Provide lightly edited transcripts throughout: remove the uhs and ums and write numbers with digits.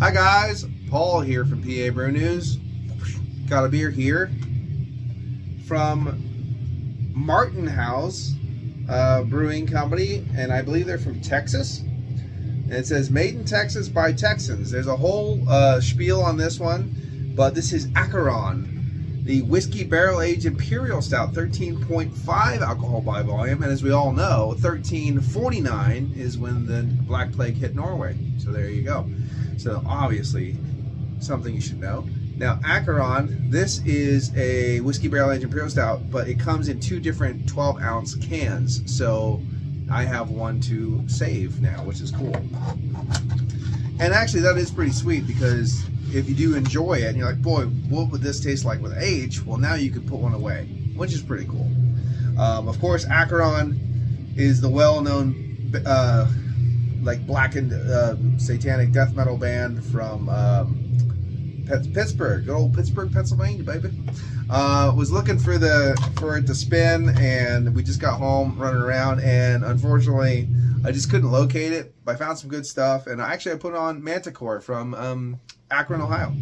Hi guys, Paul here from PABrewNews. Got a beer here from Martin House Brewing Company, and I believe they're from Texas. And it says made in Texas by Texans. There's a whole spiel on this one, but this is Acheron, the whiskey barrel-aged Imperial Stout, 13.5 alcohol by volume, and as we all know, 1349 is when the Black Plague hit Norway. So there you go. So obviously, something you should know. Now, Acheron, this is a whiskey barrel-aged Imperial Stout, but it comes in two different 12-ounce cans. So I have one to save now, which is cool. And actually, that is pretty sweet, because if you do enjoy it, and you're like, boy, what would this taste like with age? Well, now you can put one away, which is pretty cool. Of course, Acheron is the well-known like blackened satanic death metal band from Pittsburgh, good old Pittsburgh, Pennsylvania, baby. Was looking for it to spin, and we just got home running around, and unfortunately I just couldn't locate it. But I found some good stuff, and actually I put on Manticore from Akron, Ohio.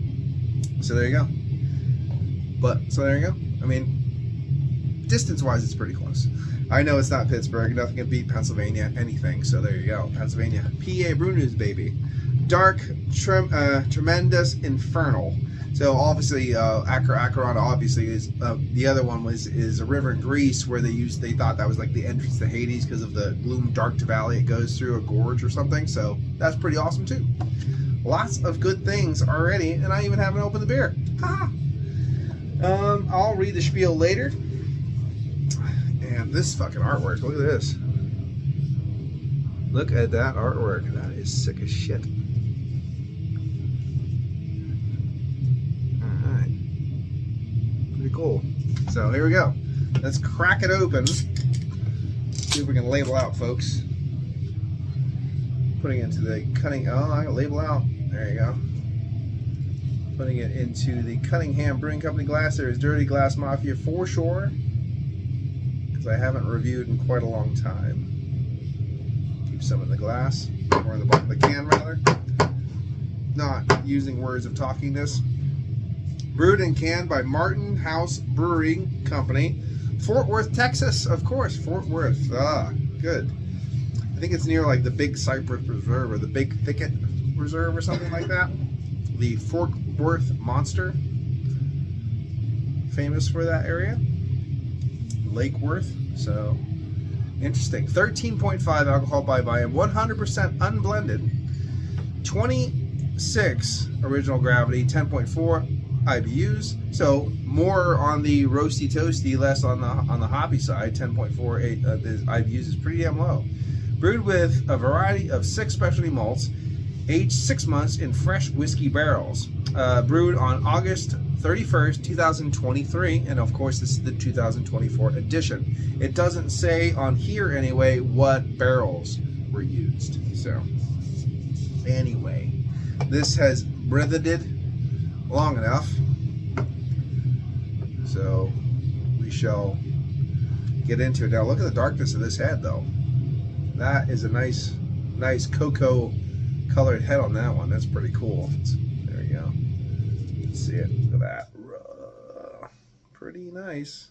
So there you go. So there you go. I mean, distance-wise, it's pretty close. I know it's not Pittsburgh. Nothing can beat Pennsylvania, anything. So there you go. Pennsylvania. PABrewNews, baby. Dark, tremendous, infernal. So obviously, Acheron obviously is the other one is a river in Greece where they thought that was like the entrance to Hades because of the gloom dark valley it goes through, a gorge or something. So that's pretty awesome too. Lots of good things already, and I even haven't opened the beer. Ha! I'll read the spiel later. And this fucking artwork, look at this. Look at that artwork. That is sick as shit. Alright. Pretty cool. So here we go. Let's crack it open. See if we can label out, folks. Putting it into the cutting. Oh, I can label out. There you go. Putting it into the Cunningham Brewing Company glass. There is Dirty Glass Mafia for sure. I haven't reviewed in quite a long time. Keep some in the glass, or in the bottom of the can rather. Not using words of talkingness. Brewed and canned by Martin House Brewing Company, Fort Worth, Texas. Of course, Fort Worth. Ah, good. I think it's near like the Big Cypress Reserve or the Big Thicket Reserve or something like that. The Fort Worth Monster, famous for that area. Lake Worth. So interesting. 13.5 alcohol by volume, 100% unblended, 26 original gravity, 10.4 IBUs. So more on the roasty toasty, less on the hoppy side. 10.48 IBUs is pretty damn low. Brewed with a variety of 6 specialty malts, aged 6 months in fresh whiskey barrels. Brewed on August 31st, 2023, and of course this is the 2024 edition. It doesn't say on here anyway what barrels were used. So anyway, this has breathed long enough, so we shall get into it. Now look at the darkness of this head though. That is a nice cocoa colored head on that one. That's pretty cool. There you go. See it. Look at that. Pretty nice.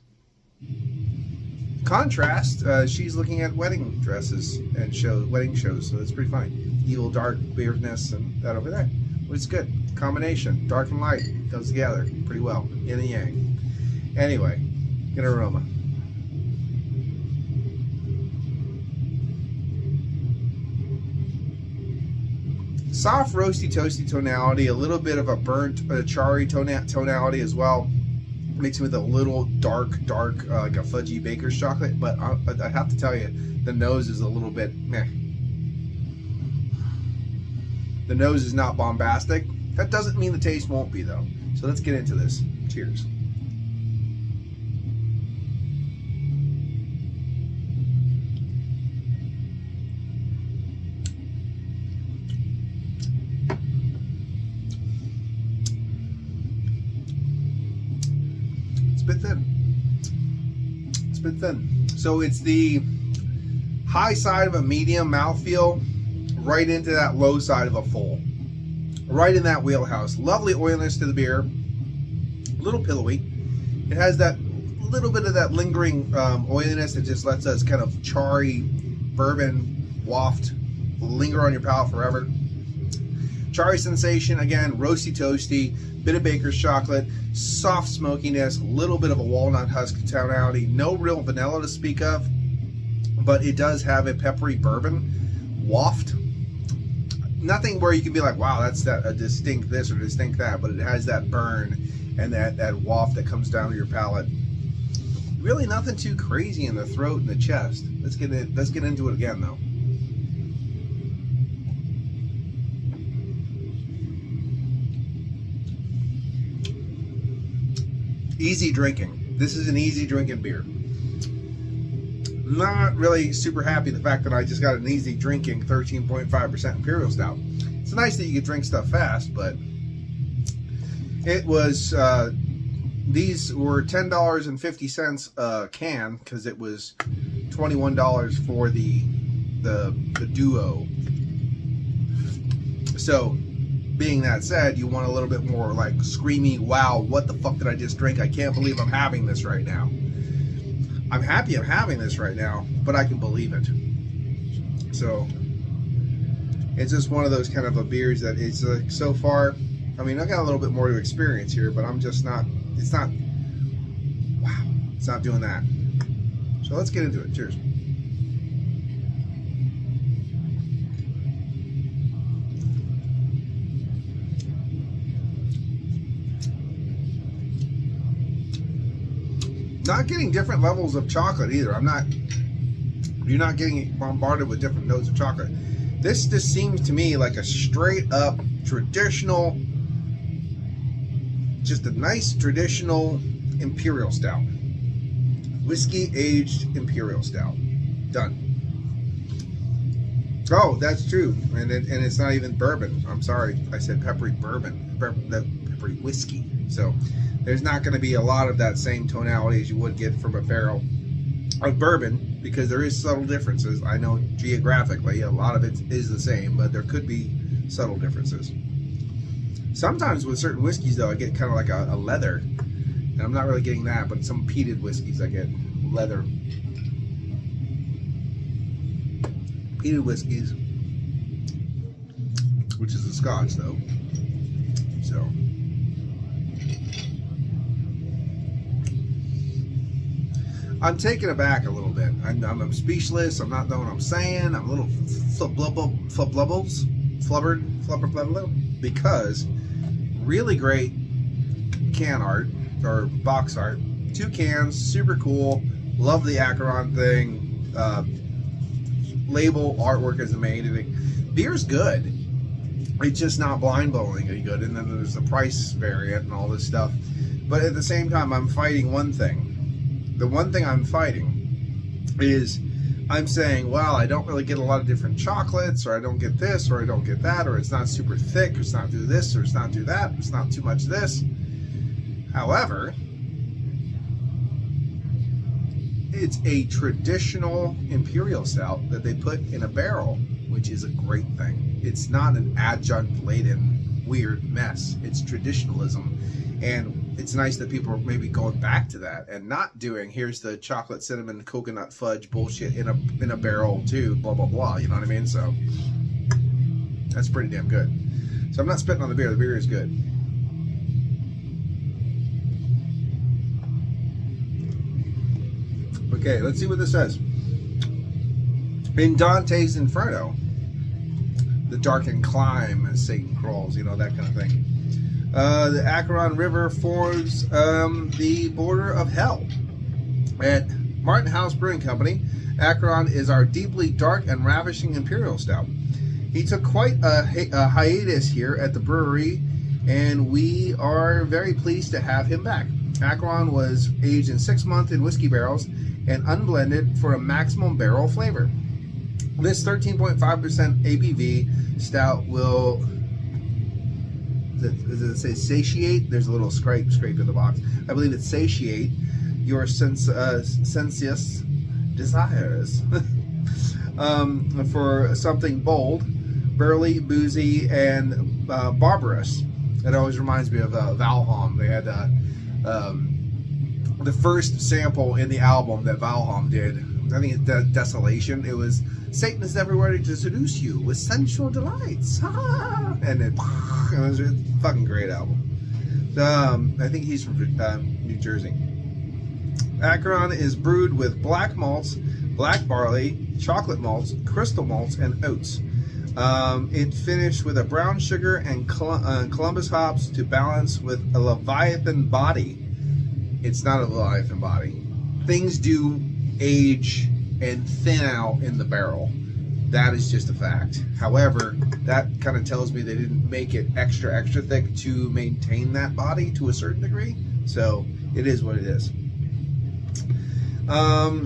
Contrast, she's looking at wedding dresses and wedding shows, so it's pretty funny. Evil, dark, weirdness, and that over there. But it's good. Combination. Dark and light goes together pretty well. Yin and yang. Anyway, good aroma. Soft, roasty, toasty tonality, a little bit of a burnt, charry tonality as well. Mixed with a little dark, like a fudgy baker's chocolate. But I have to tell you, the nose is a little bit meh. The nose is not bombastic. That doesn't mean the taste won't be though. So let's get into this. Cheers. Bit thin. It's a bit thin. So it's the high side of a medium mouthfeel right into that low side of a full. right in that wheelhouse. Lovely oiliness to the beer, a little pillowy. It has that little bit of that lingering oiliness that just lets us kind of charry bourbon waft linger on your palate forever. Charry sensation, again, roasty toasty, bit of baker's chocolate, soft smokiness, little bit of a walnut husk tonality, no real vanilla to speak of, but it does have a peppery bourbon waft. Nothing where you can be like, wow, that's a distinct this or distinct that, but it has that burn and that waft that comes down to your palate. Really nothing too crazy in the throat and the chest. Let's get into it again though. Easy drinking. This is an easy drinking beer. Not really super happy the fact that I just got an easy drinking 13.5% Imperial Stout. It's nice that you can drink stuff fast, but it was these were $10.50 a can because it was $21 for the duo. So being that said, you want a little bit more like screamy, wow, what the fuck did I just drink? I can't believe I'm having this right now. I'm happy I'm having this right now, but I can believe it. So it's just one of those kind of a beers that it's like so far, I mean, I got a little bit more to experience here, but I'm just not, it's not, wow, it's not doing that. So let's get into it. Cheers. Not getting different levels of chocolate either. You're not getting bombarded with different notes of chocolate. This just seems to me like a straight up traditional, just a nice traditional Imperial Stout. Whiskey aged Imperial Stout. Done. Oh, that's true. And it's not even bourbon. I'm sorry, I said peppery bourbon. Peppery whiskey. So there's not going to be a lot of that same tonality as you would get from a barrel of bourbon, because there is subtle differences. I know geographically a lot of it is the same, but there could be subtle differences. Sometimes with certain whiskeys though, I get kind of like a leather, and I'm not really getting that, but some peated whiskeys I get leather. Peated whiskeys, which is a Scotch though. So I'm taken aback a little bit. I'm speechless. I'm not knowing what I'm saying. I'm a little flubbered, because really great can art or box art. 2 cans, super cool. Love the Acheron thing. Label artwork is amazing. Beer's good. It's just not blind-blowingly good. And then there's the price variant and all this stuff. But at the same time, I'm fighting one thing. The one thing I'm fighting is I'm saying, well, I don't really get a lot of different chocolates, or I don't get this, or I don't get that, or it's not super thick, or it's not do this, or it's not do that, it's not too much this. However, it's a traditional Imperial Stout that they put in a barrel, which is a great thing. It's not an adjunct-laden weird mess. It's traditionalism. And it's nice that people are maybe going back to that and not doing, here's the chocolate cinnamon coconut fudge bullshit in a barrel too, blah blah blah, you know what I mean? So that's pretty damn good. So I'm not spitting on the beer. The beer is good. Okay, let's see what this says. In Dante's Inferno, the darkened climb as Satan crawls, you know, that kind of thing. The Acheron River forms the border of hell. At Martin House Brewing Company, Acheron is our deeply dark and ravishing Imperial Stout. He took quite a hiatus here at the brewery, and we are very pleased to have him back. Acheron was aged in 6 months in whiskey barrels and unblended for a maximum barrel flavor. This 13.5% ABV stout will, does it say satiate? There's a little scrape in the box. I believe it's satiate your sensuous desires for something bold, burly, boozy, and barbarous. It always reminds me of Valhalla. They had the first sample in the album that Valhalla did. I think it's Desolation. It was Satan is everywhere to seduce you with sensual delights. And it was a fucking great album. I think he's from New Jersey. Acheron is brewed with black malts, black barley, chocolate malts, crystal malts, and oats. It finished with a brown sugar and Columbus hops to balance with a Leviathan body. It's not a Leviathan body. Things do age and thin out in the barrel. That is just a fact. However, that kind of tells me they didn't make it extra thick to maintain that body to a certain degree. So it is what it is.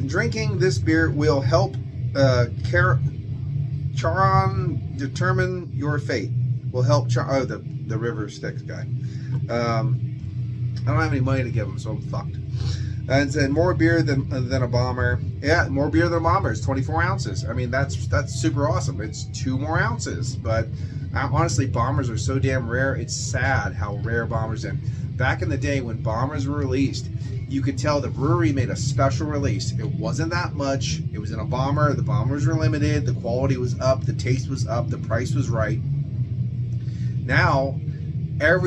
Drinking this beer will help Acheron determine your fate. Will help the River Styx guy. I don't have any money to give him, so I'm fucked. And said more beer than a bomber. Yeah, more beer than a bomber. It's 24 ounces. I mean, that's super awesome. It's 2 more ounces. But honestly, bombers are so damn rare. It's sad how rare bombers are. Back in the day when bombers were released, you could tell the brewery made a special release. It wasn't that much. It was in a bomber. The bombers were limited. The quality was up. The taste was up. The price was right. Now,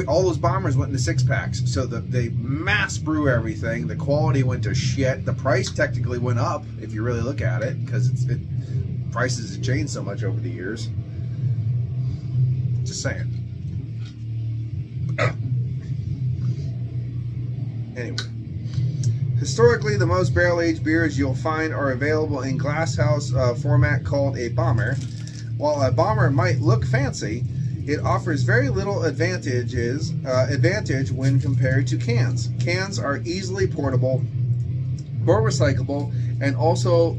all those bombers went into 6-packs. So they mass brew everything. The quality went to shit. The price technically went up if you really look at it, because prices have changed so much over the years. Just saying. Anyway. Historically, the most barrel-aged beers you'll find are available in glasshouse format called a bomber. While a bomber might look fancy, it offers very little advantage when compared to cans. Cans are easily portable, more recyclable, and also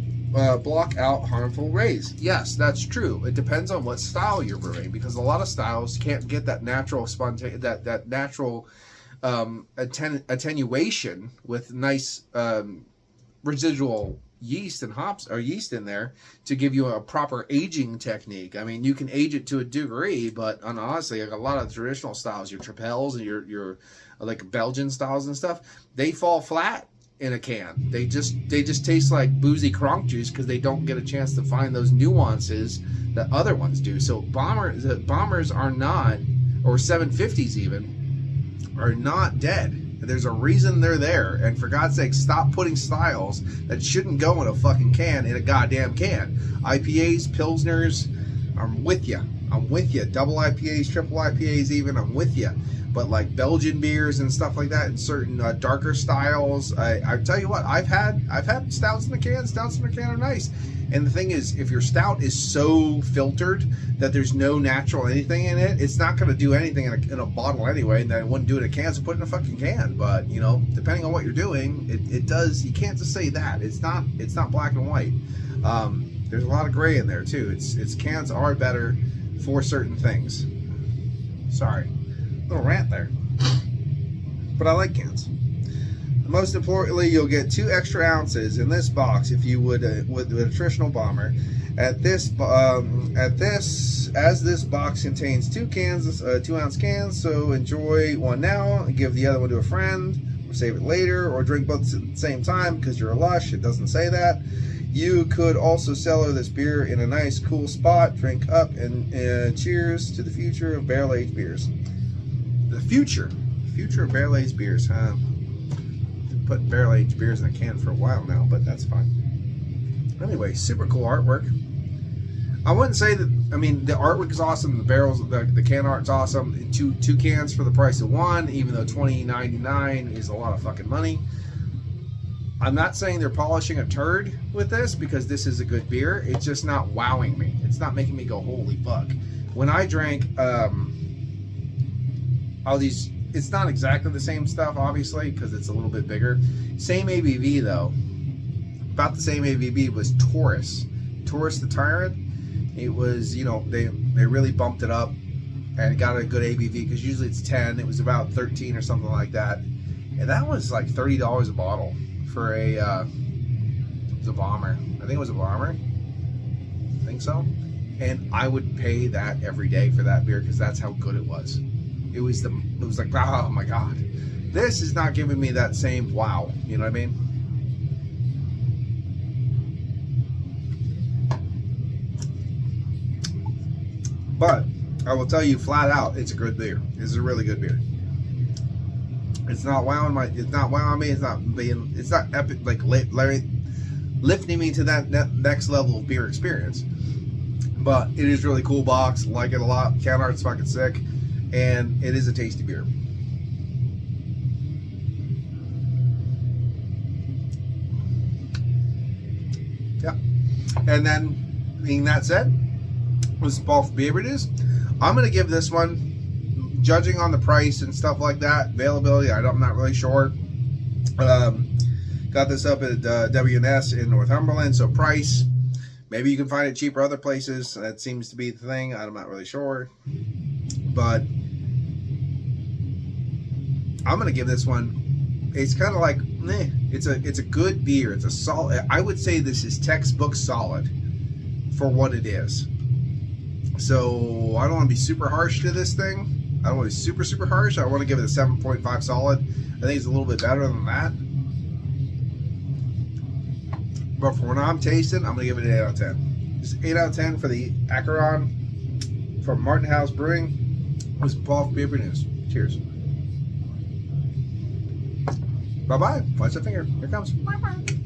block out harmful rays. Yes, that's true. It depends on what style you're brewing, because a lot of styles can't get that natural that natural attenuation with nice residual yeast and hops or yeast in there to give you a proper aging technique. I mean, you can age it to a degree, but honestly, like a lot of traditional styles, your Tripels and your like Belgian styles and stuff, they fall flat in a can. They just taste like boozy cronk juice because they don't get a chance to find those nuances that other ones do. So bombers are not, or 750s even, are not dead. There's a reason they're there, and for God's sake, stop putting styles that shouldn't go in a fucking can in a goddamn can. IPAs, Pilsners, I'm with you. I'm with you. Double IPAs, triple IPAs even, I'm with you. But like Belgian beers and stuff like that, and certain darker styles, I tell you what, I've had stouts in the can. Stouts in the can are nice. And the thing is, if your stout is so filtered that there's no natural anything in it, it's not going to do anything in a bottle anyway. And then it wouldn't do it in a can, so put it in a fucking can. But you know, depending on what you're doing, it does. You can't just say that. It's not black and white. There's a lot of gray in there too. It's cans are better for certain things. Sorry, little rant there. But I like cans. Most importantly, you'll get 2 extra ounces in this box if you would with a traditional bomber. As this box contains 2 cans, 2-ounce cans, so enjoy one now and give the other one to a friend, or save it later, or drink both at the same time because you're a lush. It doesn't say that. You could also cellar this beer in a nice, cool spot. Drink up and cheers to the future of barrel-aged beers. The future of barrel-aged beers, huh? Put barrel-aged beers in a can for a while now, but that's fine. Anyway, super cool artwork. I wouldn't say that, I mean, the artwork is awesome, the barrels, the can art's awesome. Two cans for the price of one, even though $20.99 is a lot of fucking money. I'm not saying they're polishing a turd with this, because this is a good beer. It's just not wowing me. It's not making me go, holy fuck. When I drank all these, it's not exactly the same stuff, obviously, because it's a little bit bigger. Same ABV, though. About the same ABV was Taurus the Tyrant. It was, you know, they really bumped it up and got a good ABV, because usually it's 10. It was about 13 or something like that. And that was like $30 a bottle for a bomber. I think it was a bomber. I think so. and I would pay that every day for that beer because that's how good it was. It was like, oh my god, this is not giving me that same wow. You know what I mean? But I will tell you flat out, it's a good beer. It's a really good beer. It's not wowing me. It's not epic, like lifting me to that next level of beer experience. But it is really cool box. Like it a lot. Can art's fucking sick, and it is a tasty beer. Yeah. And then, being that said, this is Paul from PABrewNews. I'm gonna give this one, judging on the price and stuff like that, availability, I'm not really sure. Got this up at WNS in Northumberland, so price, maybe you can find it cheaper other places. That seems to be the thing. I'm not really sure, but I'm gonna give this one. It's kind of like, it's a good beer. It's a solid. I would say this is textbook solid for what it is. So I don't want to be super harsh to this thing. I don't want to be super harsh. I want to give it a 7.5 solid. I think it's a little bit better than that. But for when I'm tasting, I'm going to give it an 8 out of 10. Just 8 out of 10 for the Acheron from Martin House Brewing. This is Paul from PABrewNews. Cheers. Bye-bye. Watch that finger. Here it comes. Bye-bye.